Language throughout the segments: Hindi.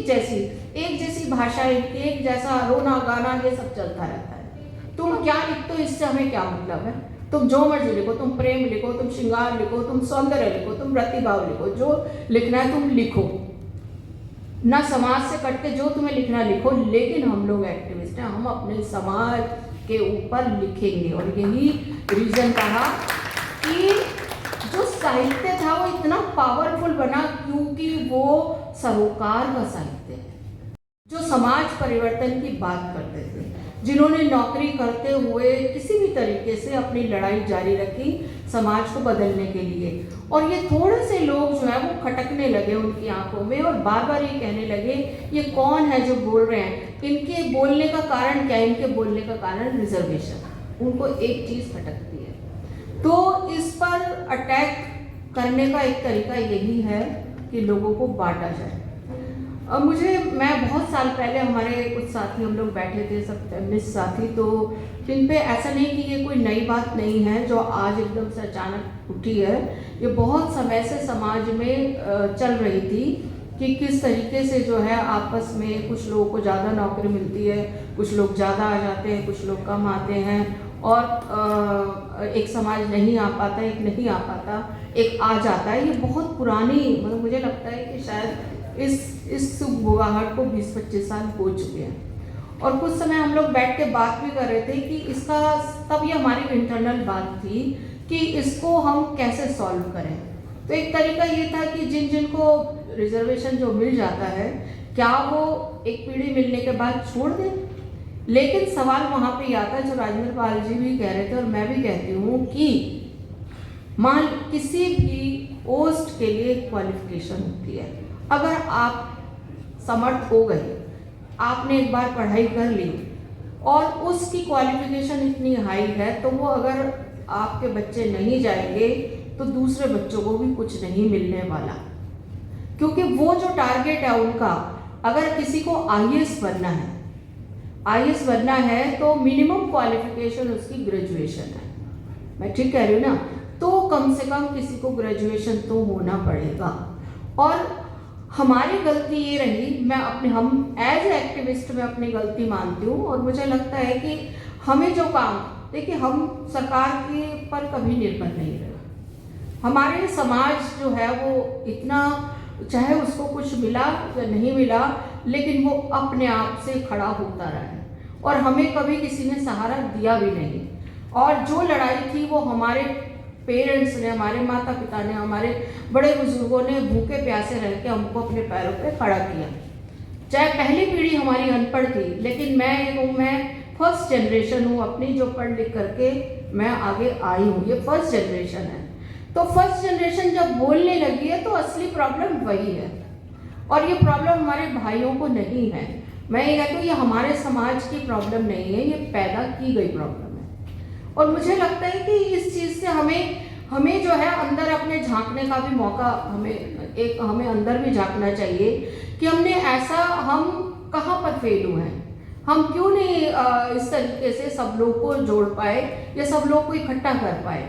एक जैसी भाषा, एक जैसा रोना गाना, ये सब चलता रहता है। तुम क्या लिखते हो इससे हमें क्या मतलब है? तुम जो मर्जी लिखो, तुम प्रेम लिखो, तुम श्रृंगार लिखो, तुम सौंदर्य लिखो, तुम प्रतिभाव लिखो, जो लिखना है तुम लिखो ना, समाज से कट के जो तुम्हें लिखना लिखो। लेकिन हम लोग एक्टिविस्ट हैं, हम अपने समाज के ऊपर लिखेंगे। और यही रीजन कहा कि जो साहित्य था वो इतना पावरफुल बना क्योंकि वो सरोकार का साहित्य है, जो समाज परिवर्तन की बात करते थे, जिन्होंने नौकरी करते हुए किसी भी तरीके से अपनी लड़ाई जारी रखी समाज को बदलने के लिए। और ये थोड़े से लोग जो है वो खटकने लगे उनकी आंखों में और बार बार ये कहने लगे ये कौन है जो बोल रहे हैं, इनके बोलने का कारण क्या है? इनके बोलने का कारण रिजर्वेशन। उनको एक चीज़ खटकती है। तो इस पर अटैक करने का एक तरीका यही है कि लोगों को बांटा जाए। मैं बहुत साल पहले हमारे कुछ साथी, हम लोग बैठे थे सब फेमिनिस्ट साथी, तो जिन पे ऐसा नहीं कि ये कोई नई बात नहीं है जो आज एकदम से अचानक उठी है, ये बहुत समय से समाज में चल रही थी कि किस तरीके से जो है आपस में कुछ लोगों को ज़्यादा नौकरी मिलती है, कुछ लोग ज़्यादा आ जाते हैं, कुछ लोग कम आते हैं, और एक समाज नहीं आ पाता, एक नहीं आ पाता, एक आ जाता है। ये बहुत पुरानी, मतलब मुझे लगता है कि शायद इस बुगाहट को 20-25 साल हो चुके हैं। और कुछ समय हम लोग बैठ के बात भी कर रहे थे कि इसका, तब ये हमारी इंटरनल बात थी कि इसको हम कैसे सॉल्व करें। तो एक तरीका ये था कि जिन को रिजर्वेशन जो मिल जाता है, क्या वो एक पीढ़ी मिलने के बाद छोड़ दें? लेकिन सवाल वहाँ पे ही आता है जो राजेंद्र पाल जी भी कह रहे थे और मैं भी कहती हूँ कि मान किसी भी पोस्ट के लिए क्वालिफिकेशन होती है। अगर आप समर्थ हो गए, आपने एक बार पढ़ाई कर ली और उसकी क्वालिफिकेशन इतनी हाई है, तो वो अगर आपके बच्चे नहीं जाएंगे तो दूसरे बच्चों को भी कुछ नहीं मिलने वाला, क्योंकि वो जो टारगेट है उनका, अगर किसी को आईएएस बनना है तो मिनिमम क्वालिफिकेशन उसकी ग्रेजुएशन है। मैं ठीक कह रही हूँ ना? तो कम से कम किसी को ग्रेजुएशन तो होना पड़ेगा। और हमारी गलती ये रही, हम एज एक्टिविस्ट में अपनी गलती मानती हूँ, और मुझे लगता है कि हमें जो काम, देखिए हम सरकार के पर कभी निर्भर नहीं रहे। हमारे समाज जो है वो इतना, चाहे उसको कुछ मिला या नहीं मिला, लेकिन वो अपने आप से खड़ा होता रहा है और हमें कभी किसी ने सहारा दिया भी नहीं। और जो लड़ाई थी वो हमारे पेरेंट्स ने, हमारे माता पिता ने, हमारे बड़े बुजुर्गों ने भूखे प्यासे रह के हमको अपने पैरों पे खड़ा किया। चाहे पहली पीढ़ी हमारी अनपढ़ थी, लेकिन मैं फर्स्ट जनरेशन हूँ अपनी, जो पढ़ लिख करके मैं आगे आई हूँ। ये फर्स्ट जनरेशन है। तो फर्स्ट जनरेशन जब बोलने लगी है तो असली प्रॉब्लम वही है, और ये प्रॉब्लम हमारे भाइयों को नहीं है। मैं ये कहती हूँ ये हमारे समाज की प्रॉब्लम नहीं है, ये पैदा की गई प्रॉब्लम है। और मुझे लगता है कि इस चीज़ से हमें जो है अंदर अपने झांकने का भी मौका, हमें अंदर भी झांकना चाहिए कि हम कहाँ पर फेल हुए हैं, हम क्यों नहीं इस तरीके से सब लोग को जोड़ पाए या सब लोग को इकट्ठा कर पाए।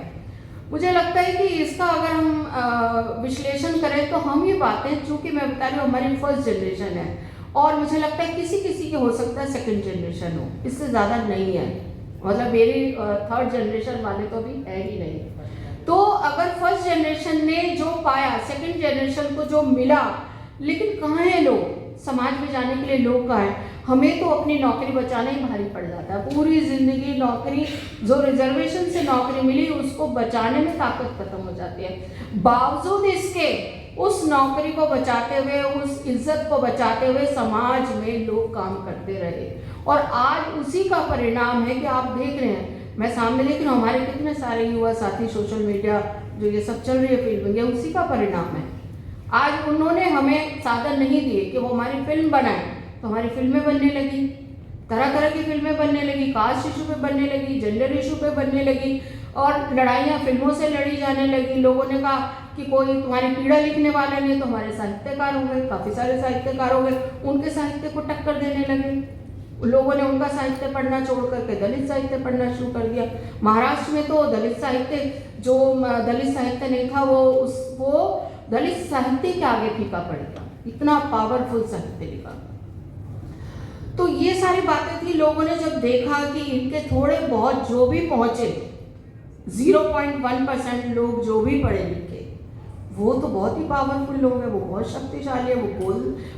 मुझे लगता है कि इसका अगर हम विश्लेषण करें तो हम ये बातें, चूँकि मैं बता रही हूँ हमारी फर्स्ट जनरेशन है, और मुझे लगता है किसी के हो सकता है सेकंड जनरेशन हो, इससे ज़्यादा नहीं है। मतलब मेरी थर्ड जनरेशन वाले तो भी है ही नहीं। तो अगर फर्स्ट जनरेशन ने जो पाया, सेकंड जनरेशन को जो मिला, लेकिन कहाँ हैं लोग? समाज में जाने के लिए लोग कहाँ हैं? हमें तो अपनी नौकरी बचाना ही भारी पड़ जाता है। पूरी जिंदगी नौकरी, जो रिजर्वेशन से नौकरी मिली उसको बचाने में ताकत खत्म हो जाती है। बावजूद इसके उस नौकरी को बचाते हुए, उस इज्जत को बचाते हुए समाज में लोग काम करते रहे, और आज उसी का परिणाम है कि आप देख रहे हैं, मैं सामने देख रही हूँ हमारे कितने सारे युवा साथी, सोशल मीडिया जो ये सब चल रही है फिल्म, ये उसी का परिणाम है। आज उन्होंने हमें साधन नहीं दिए कि वो हमारी फिल्म बनाए, तो हमारी फिल्में बनने लगी, तरह तरह की फिल्में बनने लगी, कास्ट इशू पे बनने लगी, जेंडर इशू पे बनने लगी, और लड़ाइयाँ फिल्मों से लड़ी जाने लगी। लोगों ने कहा कि कोई तुम्हारी पीड़ा लिखने वाला नहीं, तो हमारे साहित्यकार हो गए, काफ़ी सारे साहित्यकार हो गए, उनके साहित्य को टक्कर देने लगे। लोगों ने उनका साहित्य पढ़ना छोड़ करके दलित साहित्य पढ़ना शुरू कर दिया। महाराष्ट्र में तो दलित साहित्य, जो दलित साहित्य नहीं था वो दलित साहित्य के आगे फीका पड़ गया। इतना पावरफुल साहित्य लिखा। तो ये सारी बातें थी। लोगों ने जब देखा कि इनके थोड़े बहुत जो भी पहुंचे 0.1% लोग जो भी पढ़े लिखे, वो तो बहुत ही पावरफुल लोग हैं, वो बहुत शक्तिशाली है, वो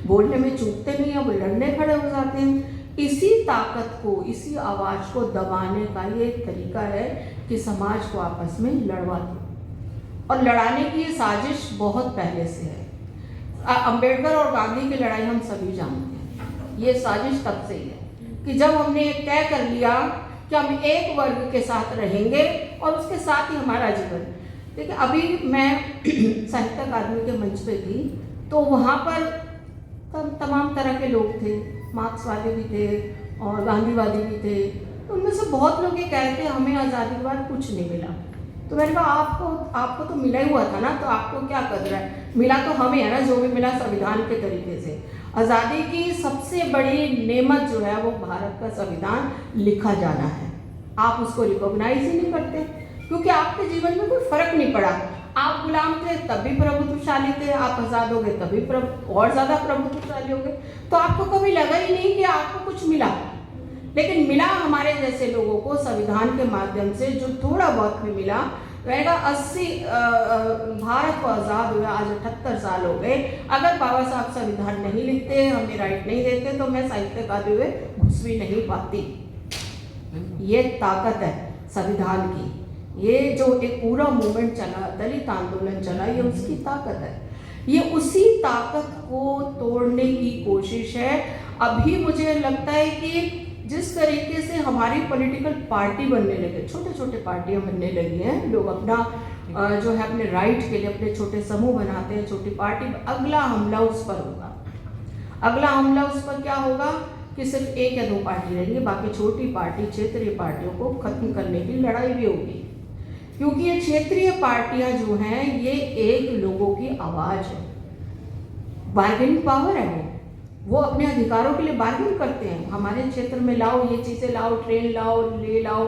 बोलने में चूकते नहीं है, वो लड़ने खड़े हो जाते हैं। इसी ताकत को, इसी आवाज़ को दबाने का ये एक तरीका है कि समाज को आपस में लड़वा दो। और लड़ाने की ये साजिश बहुत पहले से है। अंबेडकर और गांधी की लड़ाई हम सभी जानते हैं। ये साजिश तब से ही है कि जब हमने तय कर लिया कि हम एक वर्ग के साथ रहेंगे और उसके साथ ही हमारा जीवन। देखिए, अभी मैं साहित्य अकादमी के मंच पे थी, तो वहाँ पर तमाम तरह के लोग थे, मार्क्सवादी भी थे और गांधीवादी भी थे। तो उनमें से बहुत लोग ये कहते हैं हमें आज़ादी के बाद कुछ नहीं मिला। तो मैंने कहा आपको तो मिला ही हुआ था ना, तो आपको क्या कदर है? मिला तो हमें है ना, जो भी मिला संविधान के तरीके से। आज़ादी की सबसे बड़ी नेमत जो है वो भारत का संविधान लिखा जाना है। आप उसको रिकॉग्नाइज ही नहीं करते, क्योंकि आपके जीवन में कोई फर्क नहीं पड़ा। आप गुलाम थे तब भी प्रभुत्वशाली थे, आप आज़ाद हो गए तभी और ज़्यादा प्रभुत्वशाली हो गए। तो आपको कभी लगा ही नहीं कि आपको कुछ मिला। लेकिन मिला हमारे जैसे लोगों को संविधान के माध्यम से जो थोड़ा बहुत भी मिला। रहेगा 80 भारत को आज़ाद हुआ, आज 78 साल हो गए। अगर बाबा साहब संविधान नहीं लिखते, हमें राइट नहीं देते, तो मैं साहित्य अकादमी में घुस भी नहीं पाती। ये ताकत है संविधान की। ये जो एक पूरा मूवमेंट चला, दलित आंदोलन चला, ये उसकी ताकत है। ये उसी ताकत को तोड़ने की कोशिश है। अभी मुझे लगता है कि जिस तरीके से हमारी पॉलिटिकल पार्टी बनने लगे, छोटे छोटे पार्टियां बनने लगी हैं, लोग अपना जो है अपने राइट के लिए अपने छोटे समूह बनाते हैं, छोटी पार्टी। अगला हमला उस पर होगा। अगला हमला उस पर क्या होगा कि सिर्फ एक या दो पार्टी रहेंगी, बाकी छोटी पार्टी, क्षेत्रीय पार्टियों को खत्म करने की लड़ाई भी होगी। क्योंकि ये क्षेत्रीय पार्टियां जो हैं, ये एक लोगों की आवाज़ है, बार्गेनिंग पावर है। वो अपने अधिकारों के लिए बार्गेन करते हैं। हमारे क्षेत्र में लाओ, ये चीज़ें लाओ, ट्रेन लाओ, ले लाओ,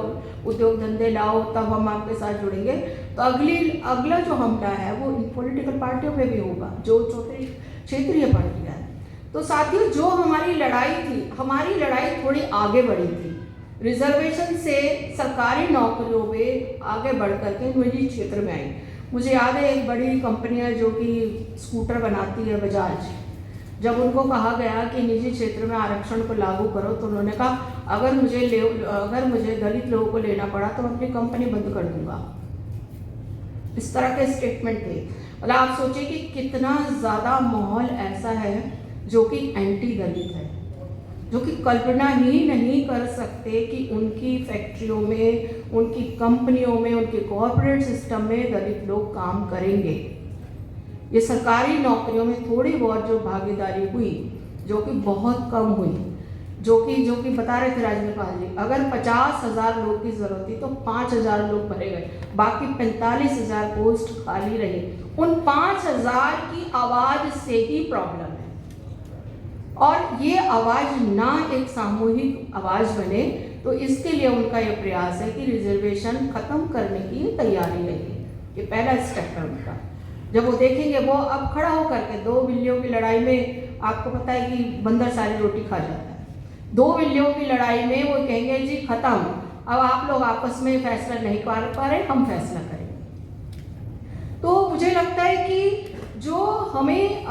उद्योग धंधे लाओ, तब हम आपके साथ जुड़ेंगे। तो अगला जो हमला है वो इन पॉलिटिकल पार्टियों पे भी होगा, जो छोटी क्षेत्रीय पार्टियां हैं। तो साथियों, जो हमारी लड़ाई थी, हमारी लड़ाई थोड़ी आगे बढ़ी थी। रिजर्वेशन से सरकारी नौकरियों में आगे बढ़ करके निजी क्षेत्र में आई। मुझे याद है एक बड़ी कंपनी है जो कि स्कूटर बनाती है, बजाज। जब उनको कहा गया कि निजी क्षेत्र में आरक्षण को लागू करो, तो उन्होंने कहा अगर मुझे दलित लोगों को लेना पड़ा तो मैं अपनी कंपनी बंद कर दूंगा। इस तरह के स्टेटमेंट थे। मतलब आप सोचिए कि कितना ज़्यादा माहौल ऐसा है जो कि एंटी दलित है, जो कि कल्पना ही नहीं कर सकते कि उनकी फैक्ट्रियों में, उनकी कंपनियों में, उनके कॉर्पोरेट सिस्टम में दलित लोग काम करेंगे। ये सरकारी नौकरियों में थोड़ी बहुत जो भागीदारी हुई, जो कि बहुत कम हुई, जो कि बता रहे थे राजनेपाल जी, अगर 50,000 लोग की जरूरत थी तो 5,000 लोग भरे गए, बाकी 45,000 पोस्ट खाली रहे। उन 5,000 की आवाज़ से ही प्रॉब्लम है। और ये आवाज़ ना एक सामूहिक आवाज़ बने, तो इसके लिए उनका ये प्रयास है कि रिजर्वेशन ख़त्म करने की तैयारी है। ये पहला स्टेप है उनका। जब वो देखेंगे, वो अब खड़ा होकर के 2 बिल्लियों की लड़ाई में, आपको पता है कि बंदर सारी रोटी खा जाता है। 2 बिल्लियों की लड़ाई में वो कहेंगे जी खत्म, अब आप लोग आपस में फैसला नहीं कर पा रहे, हम फैसला करेंगे। तो मुझे लगता है कि जो हमें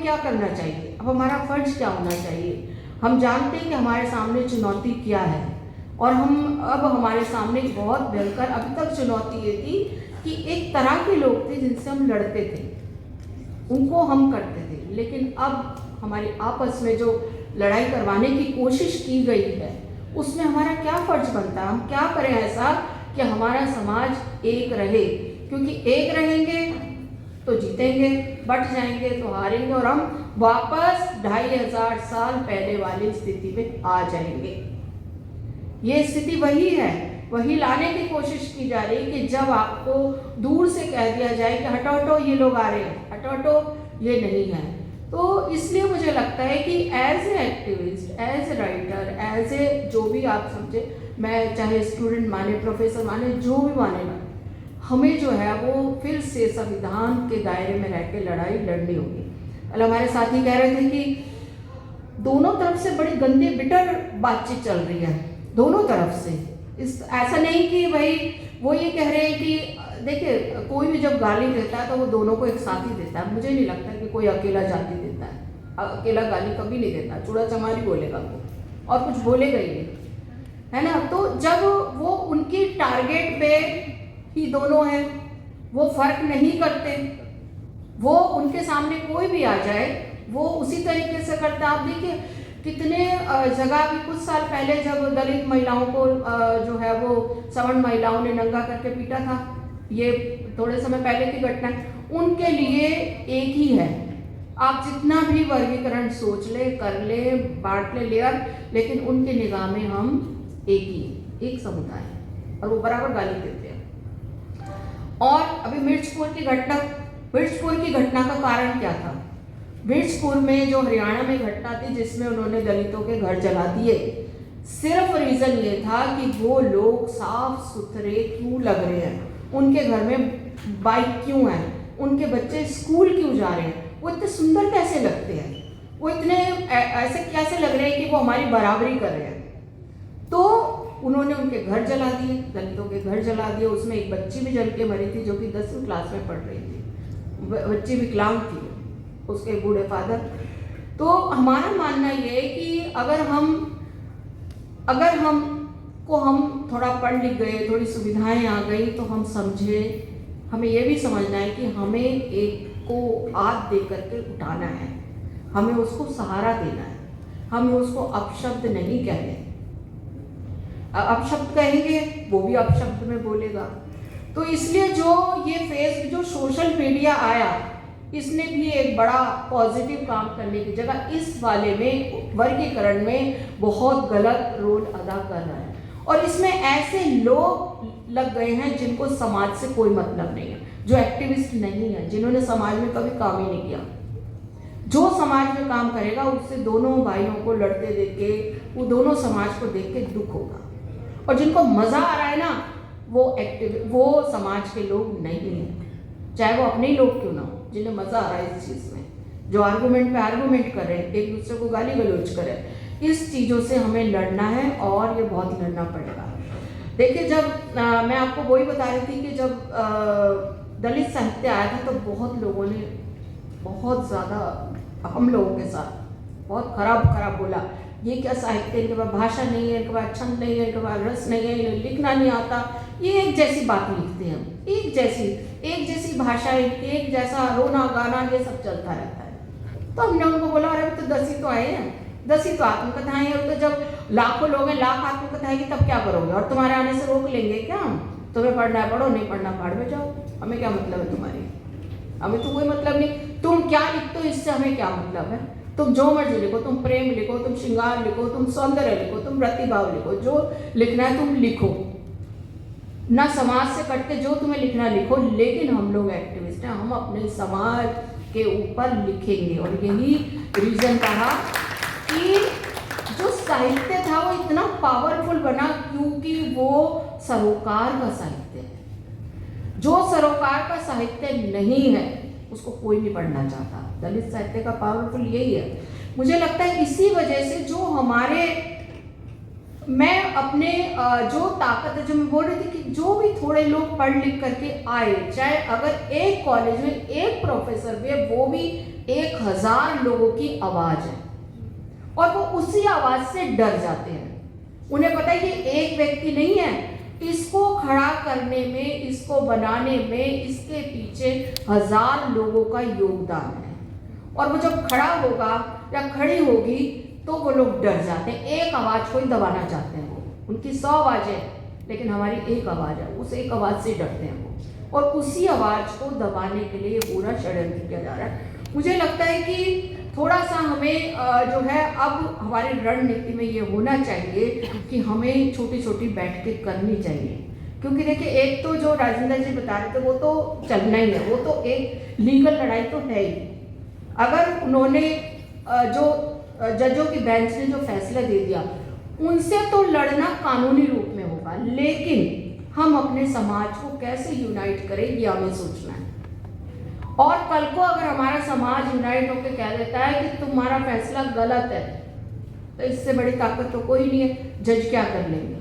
क्या करना चाहिए, अब हमारा फर्ज क्या होना चाहिए। हम जानते हैं कि हमारे सामने चुनौती क्या है, और अब हमारे सामने बहुत भयंकर अभी तक चुनौती ये थी कि एक तरह के लोग थे जिनसे हम लड़ते थे, उनको हम करते थे। लेकिन अब हमारी आपस में जो लड़ाई करवाने की कोशिश की गई है, उसमें हमारा क्या फर्ज बनता है। हम क्या करें ऐसा कि हमारा समाज एक रहे, क्योंकि एक रहेंगे तो जीतेंगे, बट जाएंगे तो हारेंगे, और हम वापस 2500 साल पहले वाली स्थिति में आ जाएंगे। ये स्थिति वही है, वही लाने की कोशिश की जा रही है कि जब आपको दूर से कह दिया जाए कि हटो हटो ये लोग आ रहे हैं, हटो हटो ये नहीं है। तो इसलिए मुझे लगता है कि as a activist, as a writer, as a जो भी आप समझे, मैं चाहे स्टूडेंट माने, प्रोफेसर माने, जो भी मानेगा, हमें जो है वो फिर से संविधान के दायरे में रह के लड़ाई लड़नी होगी। मतलब हमारे साथी कह रहे थे कि दोनों तरफ से बड़ी गंदी बिटर बातचीत चल रही है, दोनों तरफ से। ऐसा नहीं कि भाई वो ये कह रहे हैं कि देखिए कोई भी जब गाली देता है तो वो दोनों को एक साथ ही देता है। मुझे नहीं लगता कि कोई अकेला जाति देता है, अकेला गाली कभी नहीं देता, चूड़ा चमारी बोलेगा वो और कुछ बोलेगा ही नहीं, है ना। तो जब वो उनकी टारगेट पे ही दोनों हैं, वो फर्क नहीं करते, वो उनके सामने कोई भी आ जाए वो उसी तरीके से करता। आप देखिए कितने जगह भी कुछ साल पहले जब दलित महिलाओं को जो है वो सवर्ण महिलाओं ने नंगा करके पीटा था, ये थोड़े समय पहले की घटना है, उनके लिए एक ही है। आप जितना भी वर्गीकरण सोच ले, कर ले, बांट ले लेयर, लेकिन उनकी निगाह में हम एक ही, एक समुदाय है और वो बराबर गाली देते हैं। और अभी मिर्चपुर की घटना का कारण क्या था? मिर्चपुर में जो हरियाणा में घटना थी जिसमें उन्होंने दलितों के घर जला दिए, सिर्फ रीजन ये था कि वो लोग साफ सुथरे क्यों लग रहे हैं, उनके घर में बाइक क्यों है, उनके बच्चे स्कूल क्यों जा रहे हैं, वो इतने सुंदर कैसे लगते हैं, वो इतने ऐसे कैसे लग रहे हैं कि वो हमारी बराबरी कर रहे हैं। तो उन्होंने उनके घर जला दिए, दलितों के घर जला दिए। उसमें एक बच्ची भी जल के मरी थी जो कि 10वीं क्लास में पढ़ रही थी, बच्ची विकलांग थी, उसके बूढ़े फादर। तो हमारा मानना ये है कि अगर हम थोड़ा पढ़ लिख गए, थोड़ी सुविधाएं आ गई, तो हम समझे, हमें ये भी समझना है कि हमें एक को हाथ दे करके उठाना है, हमें उसको सहारा देना है, हमें उसको अपशब्द नहीं कहने। अपशब्द कहेंगे वो भी अपशब्द में बोलेगा। तो इसलिए जो सोशल मीडिया आया, इसने भी एक बड़ा पॉजिटिव काम करने की जगह इस वाले में वर्गीकरण में बहुत गलत रोल अदा कर रहा है। और इसमें ऐसे लोग लग गए हैं जिनको समाज से कोई मतलब नहीं है, जो एक्टिविस्ट नहीं है, जिन्होंने समाज में कभी काम ही नहीं किया। जो समाज में काम करेगा उससे दोनों भाइयों को लड़ते देख के, वो दोनों समाज को देख के दुख होगा। और जिनको मजा आ रहा है ना, वो समाज के लोग नहीं हैं, चाहे वो अपने ही लोग क्यों ना हो, जिन्हें मजा आ रहा है इस चीज में, जो आर्गुमेंट पे आर्गुमेंट कर रहे हैं, एक दूसरे को गाली गलौज कर रहे हैं। इस चीजों से हमें लड़ना है और ये बहुत लड़ना पड़ेगा। देखिए जब मैं आपको वही बता रही थी कि जब दलित साहित्य आया था तो बहुत लोगों ने बहुत ज़्यादा हम लोगों के साथ बहुत खराब बोला, ये क्या साहित्य, इनके पास भाषा नहीं है, इनके पास छंद नहीं है, इनके पास रस नहीं है, इन्हें लिखना नहीं आता, ये एक जैसी बात लिखते हैं, एक जैसी भाषा, एक जैसा रोना गाना, ये सब चलता रहता है। तो हमने उनको बोला अरे तो 10 ही तो आए हैं, 10 ही तो आत्मकथाएं हैं, तो जब लाखों लोग हैं, लाख आत्मकथाएं की तब क्या करोगे, और तुम्हारे आने से रोक लेंगे क्या हम? तुम्हें पढ़ना है पढ़ो, नहीं पढ़ना भाड़ में जाओ, हमें क्या मतलब है तुम्हारी, हमें तो कोई मतलब नहीं। तुम क्या लिखते हो इससे हमें क्या मतलब है, तुम जो मर्जी लिखो, तुम प्रेम लिखो, तुम श्रृंगार लिखो, तुम सौंदर्य लिखो, तुम प्रतिभाव लिखो, जो लिखना है तुम लिखो, ना समाज से कटते जो तुम्हें लिखना लिखो। लेकिन हम लोग एक्टिविस्ट हैं, हम अपने समाज के ऊपर लिखेंगे। और यही रीजन कहा कि जो साहित्य था वो इतना पावरफुल बना क्योंकि वो सरोकार का साहित्य है। जो सरोकार का साहित्य नहीं है उसको कोई नहीं पढ़ना चाहता। दलित साहित्य का पावरफुल यही है। मुझे लगता है इसी वजह से जो हमारे, मैं अपने जो ताकत है, जो मैं बोल रही थी कि जो भी थोड़े लोग पढ़ लिख करके आए, चाहे अगर एक कॉलेज में एक प्रोफेसर भी है, वो भी 1000 लोगों की आवाज है और वो उसी आवाज से डर जाते हैं। उन्हें पता है कि एक व्यक्ति नहीं है, इसको खड़ा करने में, इसको बनाने में, इसके पीछे 1000 लोगों का योगदान है। और वो जब खड़ा होगा या खड़ी होगी तो वो लोग डर जाते हैं। एक आवाज को ही दबाना चाहते हैं वो, उनकी 100 आवाजें, लेकिन हमारी एक आवाज है, उस एक आवाज से डरते हैं वो, और उसी आवाज को दबाने के लिए पूरा षड्यंत्र किया जा रहा है। मुझे लगता है कि थोड़ा सा हमें जो है अब हमारी रणनीति में ये होना चाहिए कि हमें छोटी छोटी बैठकें करनी चाहिए। क्योंकि देखिए एक तो जो राजेंद्र जी बता रहे थे वो तो चलना ही है, वो तो एक लीगल लड़ाई तो है ही। अगर उन्होंने जो जजों की बेंच ने जो फैसला दे दिया उनसे तो लड़ना कानूनी रूप में होगा, लेकिन हम अपने समाज को कैसे यूनाइट करें ये हमें सोचना है। और कल को अगर हमारा समाज यूनाइट होकर कह देता है कि तुम्हारा फैसला गलत है, तो इससे बड़ी ताकत तो कोई नहीं है, जज क्या कर लेंगे।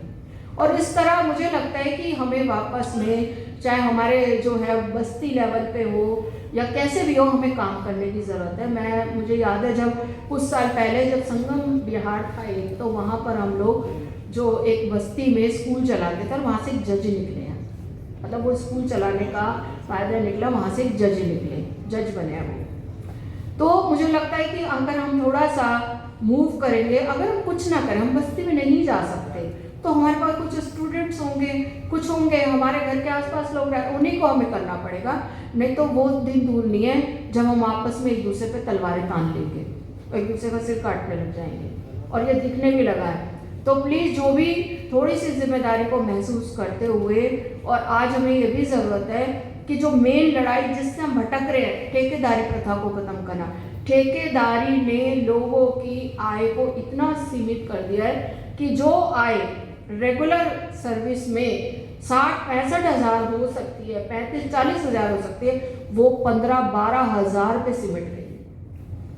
और इस तरह मुझे लगता है कि हमें वापस में, चाहे हमारे जो है बस्ती लेवल पे हो या कैसे भी हो, हमें काम करने की ज़रूरत है। मुझे याद है जब कुछ साल पहले जब संगम बिहार था एक, तो वहाँ पर हम लोग जो एक बस्ती में स्कूल चलाते थे और वहाँ से एक जज निकले हैं, मतलब वो स्कूल चलाने का फ़ायदा निकला, वहाँ से एक जज निकले, जज बने हैं वो। तो मुझे लगता है कि अगर हम थोड़ा सा मूव करेंगे, अगर हम कुछ ना करें, हम बस्ती में नहीं जा सकते, तो हमारे पास कुछ स्टूडेंट्स होंगे, कुछ होंगे हमारे घर के आसपास लोग रहे, उन्हीं को हमें करना पड़ेगा। नहीं तो वो दिन दूर नहीं है जब हम आपस में एक दूसरे पे तलवारें तान लेंगे और एक दूसरे का सिर काटने लग जाएंगे, और ये दिखने भी लगा है। तो प्लीज़ जो भी थोड़ी सी जिम्मेदारी को महसूस करते हुए, और आज हमें ये भी ज़रूरत है कि जो मेन लड़ाई जिससे हम भटक रहे हैं, ठेकेदारी प्रथा को ख़त्म करना। ठेकेदारी ने लोगों की आय को इतना सीमित कर दिया है कि जो आय रेगुलर सर्विस में 60-65 हज़ार हो सकती है, 35-40 हज़ार हो सकती है, वो 15-12 हज़ार पे सिमट गई।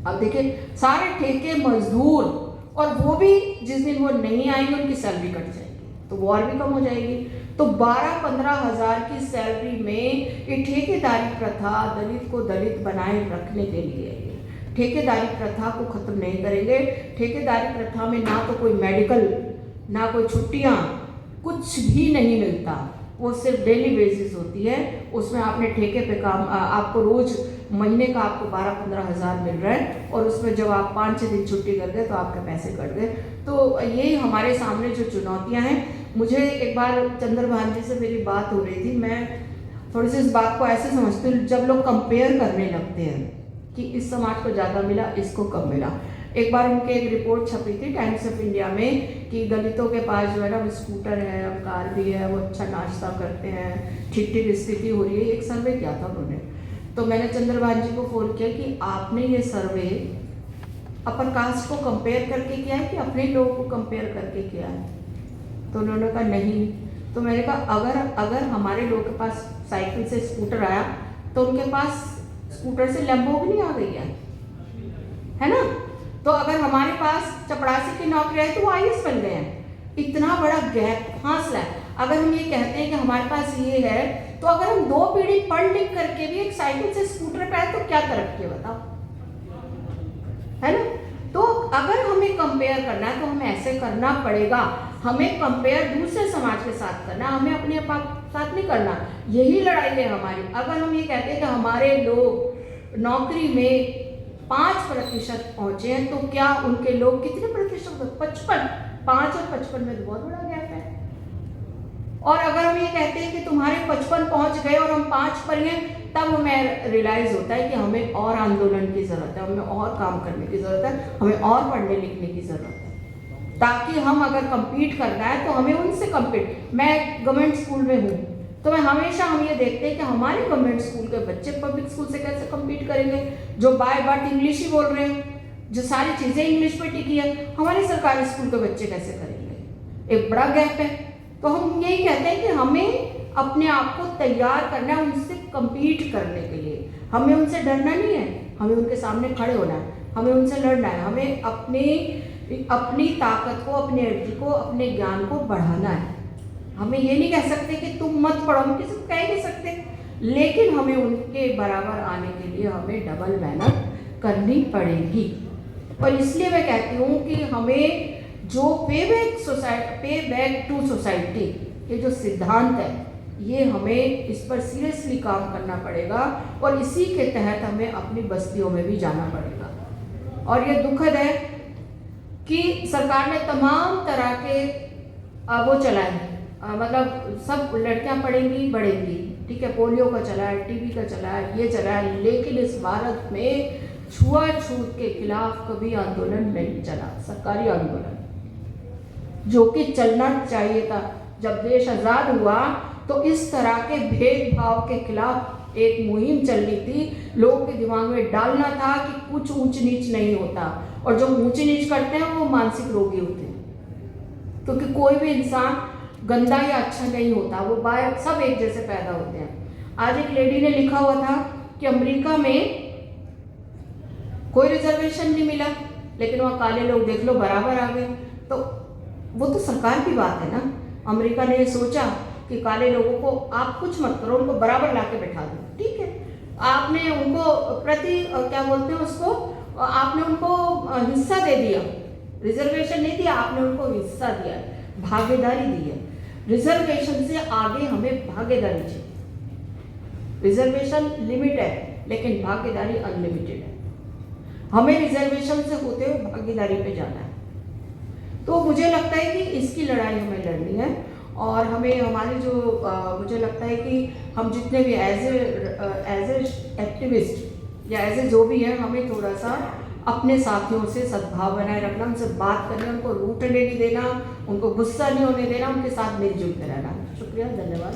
अब देखिए सारे ठेके मजदूर, और वो भी जिस दिन वो नहीं आएंगे उनकी सैलरी कट जाएगी, तो वो और भी कम हो जाएगी। तो 12-15 हज़ार की सैलरी में ये ठेकेदारी प्रथा दलित को दलित बनाए रखने के लिए है। ठेकेदारी प्रथा को ख़त्म नहीं करेंगे, ठेकेदारी प्रथा में ना तो कोई मेडिकल, ना कोई छुट्टियाँ, कुछ भी नहीं मिलता, वो सिर्फ डेली बेसिस होती है। उसमें आपने ठेके पे काम, आपको रोज़ महीने का आपको 12-15 हज़ार मिल रहा है, और उसमें जब आप 5-6 दिन छुट्टी कर गए तो आपके पैसे कट गए। तो यही हमारे सामने जो चुनौतियाँ हैं। मुझे एक बार चंद्रभान जी से मेरी बात हो रही थी, मैं थोड़ी सी इस बात को ऐसे समझती हूँ, जब लोग कंपेयर करने लगते हैं कि इस समाज को ज़्यादा मिला, इसको कम मिला। एक बार उनके एक रिपोर्ट छपी थी टाइम्स ऑफ इंडिया में कि दलितों के पास जो है ना स्कूटर है, अब कार भी है, वो अच्छा नाश्ता करते हैं, ठीक ठीक स्थिति हो रही है। एक सर्वे किया था उन्होंने, तो मैंने चंद्रभान जी को फ़ोन किया कि आपने ये सर्वे अपर कास्ट को कंपेयर करके किया है कि अपने लोगों को कंपेयर करके किया है? तो उन्होंने कहा नहीं। तो मैंने कहा अगर हमारे लोगों के पास साइकिल से स्कूटर आया, तो उनके पास स्कूटर से लैम्बोर्गिनी आ गई है ना? तो अगर हमारे पास चपरासी की नौकरी है तो वो आईएएस बन गए हैं। इतना बड़ा गैप, फासला है। अगर हम ये कहते हैं कि हमारे पास ये है, तो अगर हम 2 पीढ़ी पढ़ लिख करके भी एक साइकिल से स्कूटर पे आए तो क्या तरक्की है बताओ, है ना? तो अगर हमें कंपेयर करना है तो हमें ऐसे करना पड़ेगा, हमें कंपेयर दूसरे समाज के साथ करना, हमें अपने साथ नहीं करना। यही लड़ाई है हमारी। अगर हम ये कहते हैं कि हमारे लोग नौकरी में 5% पहुंचे हैं, तो क्या उनके लोग कितने प्रतिशत? 55। 5 और 55 में तो बहुत बड़ा गैप है। और अगर हम ये कहते हैं कि तुम्हारे 55 पहुंच गए और हम 5 पर हैं, तब हमें रियलाइज होता है कि हमें और आंदोलन की ज़रूरत है, हमें और काम करने की ज़रूरत है, हमें और पढ़ने लिखने की ज़रूरत है, ताकि हम अगर कम्पीट करना है तो हमें उनसे कम्पीट। मैं गवर्नमेंट स्कूल में हूँ, तो मैं हमेशा हम ये देखते हैं कि हमारे गवर्नमेंट स्कूल के बच्चे पब्लिक स्कूल से कैसे कम्पीट करेंगे, जो बाय बर्थ इंग्लिश ही बोल रहे हैं, जो सारी चीज़ें इंग्लिश पे टिकी है। हमारे सरकारी स्कूल के बच्चे कैसे करेंगे? एक बड़ा गैप है। तो हम यही कहते हैं कि हमें अपने आप को तैयार करना है उनसे कम्पीट करने के लिए। हमें उनसे डरना नहीं है, हमें उनके सामने खड़े होना है, हमें उनसे लड़ना है, हमें अपनी ताकत को, अपनी एनर्जी को, अपने ज्ञान को बढ़ाना है। हमें ये नहीं कह सकते कि तुम मत पढ़ो, हम किसी को कह नहीं सकते, लेकिन हमें उनके बराबर आने के लिए हमें डबल मेहनत करनी पड़ेगी। और इसलिए मैं कहती हूँ कि हमें जो पे बैक टू सोसाइटी, ये जो सिद्धांत है, ये हमें इस पर सीरियसली काम करना पड़ेगा, और इसी के तहत हमें अपनी बस्तियों में भी जाना पड़ेगा। और ये दुखद है कि सरकार ने तमाम तरह के वो चलाए हैं, मतलब सब लड़कियां पढ़ेंगी बढ़ेंगी, ठीक है, पोलियो का चला है, टीबी का चला है, ये चला है, लेकिन इस भारत में छुआछूत के खिलाफ कभी आंदोलन नहीं चला, सरकारी आंदोलन, जो कि चलना चाहिए था। जब देश आज़ाद हुआ तो इस तरह के भेदभाव के खिलाफ एक मुहिम चलनी थी, लोगों के दिमाग में डालना था कि कुछ ऊंच नीच नहीं होता, और जो ऊंच नीच करते हैं वो मानसिक रोगी होते हैं, क्योंकि कोई भी इंसान गंदा या अच्छा नहीं होता, वो सब एक जैसे पैदा होते हैं। आज एक लेडी ने लिखा हुआ था कि अमेरिका में कोई रिजर्वेशन नहीं मिला, लेकिन वहाँ काले लोग देख लो बराबर आ गए। तो वो तो सरकार की बात है ना। अमेरिका ने ये सोचा कि काले लोगों को आप कुछ मत करो, उनको बराबर ला के बैठा दो, ठीक है। आपने उनको क्या बोलते हैं उसको, आपने उनको हिस्सा दे दिया, रिजर्वेशन नहीं दिया, आपने उनको हिस्सा दिया, भागीदारी दी है। रिजर्वेशन से आगे हमें भागीदारी चाहिए। रिजर्वेशन लिमिट है, लेकिन भागीदारी अनलिमिटेड है। हमें रिजर्वेशन से होते हुए भागीदारी पे जाना है। तो मुझे लगता है कि इसकी लड़ाई हमें लड़नी है, और हमें हमारे जो मुझे लगता है कि हम जितने भी एज ए एक्टिविस्ट या एज ए जो भी है, हमें थोड़ा सा अपने साथियों से सद्भाव बनाए रखना, उनसे बात करना, उनको रूठने नहीं देना, उनको गुस्सा नहीं होने देना, उनके साथ मिलजुल कर रहना। शुक्रिया, धन्यवाद।